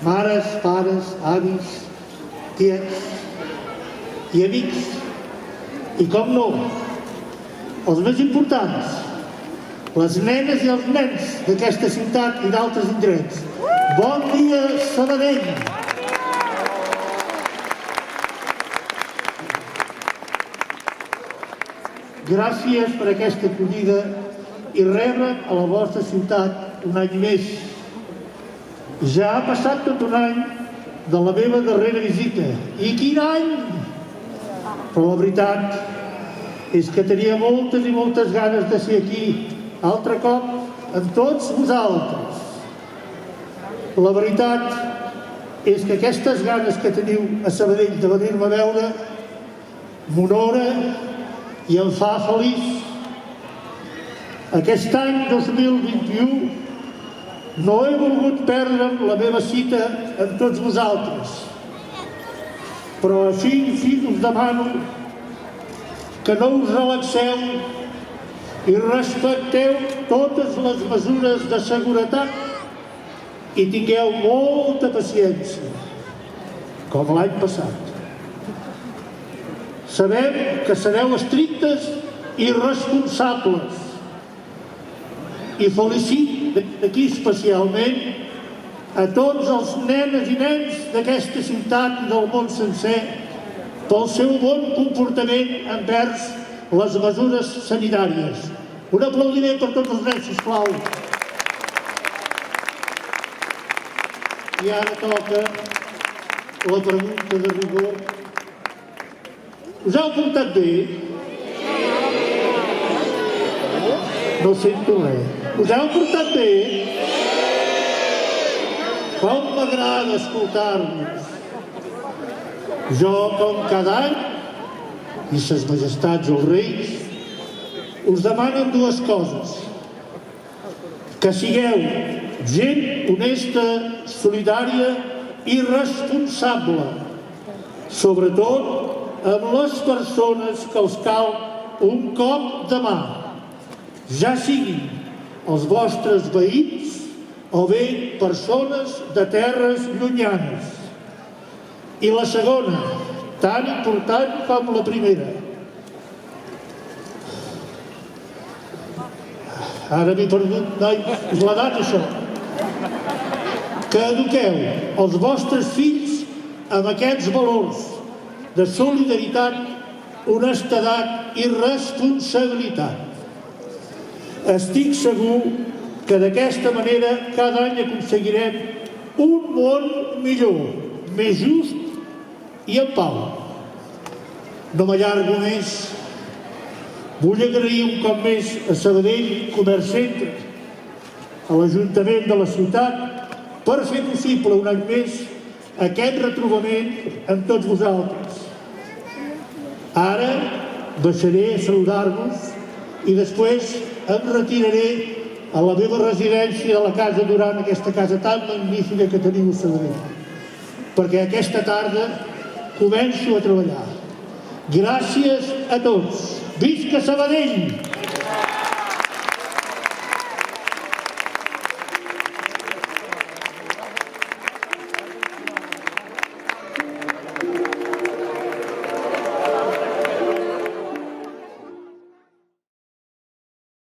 mares, pares, avis, tiets i amics. I com no, els més importants, les nenes i els nens d'aquesta ciutat i d'altres indrets. Bon dia, Sabadell! Gràcies per aquesta acollida i rebre'm a la vostra ciutat un any més. Ja ha passat tot un any de la meva darrera visita. I quin any! Però la veritat és que tenia moltes i moltes ganes de ser aquí, altre cop amb tots vosaltres. La veritat és que aquestes ganes que teniu a Sabadell de venir-me a veure m'honora i em fa feliç. Aquest any 2021 no he volgut perdre'm la meva cita amb tots vosaltres, però així us demano que no us relaxeu i respecteu totes les mesures de seguretat i tingueu molta paciència, com l'any passat. Sabem que sereu estrictes i responsables i felicito aquí especialment a tots els nenes i nens d'aquesta ciutat i del món sencer pel seu bon comportament envers les mesures sanitàries. Un aplaudiment per tots els nens, sisplau. I ara toca la pregunta de rigor. Us heu portat bé? No sento res. Us heu portat bé? Com m'agrada escoltar-vos. Jo, com cada any, i ses majestats els reis, us demanen dues coses. Que sigueu gent honesta, solidària i responsable. Sobretot amb les persones que els cal un cop de mà, ja siguin els vostres veïns o bé persones de terres llunyanes. I la segona, tan important com la primera. Ara m'he perdut, noi, és l'edat això. Que eduqueu els vostres fills amb aquests valors de solidaritat, honestedat i responsabilitat. Estic segur que d'aquesta manera cada any aconseguirem un món millor, més just i en pau. No m'allargo més. Vull agrair un cop més a Sabadell Comerç Centre, a l'Ajuntament de la ciutat, per fer possible un any més aquest retrobament amb tots vosaltres. Ara baixaré a saludar-vos i després em retiraré a la meva residència de la Casa Duran, aquesta casa tan magnífica que teniu a Sabadell, perquè aquesta tarda començo a treballar. Gràcies a tots. Visca Sabadell!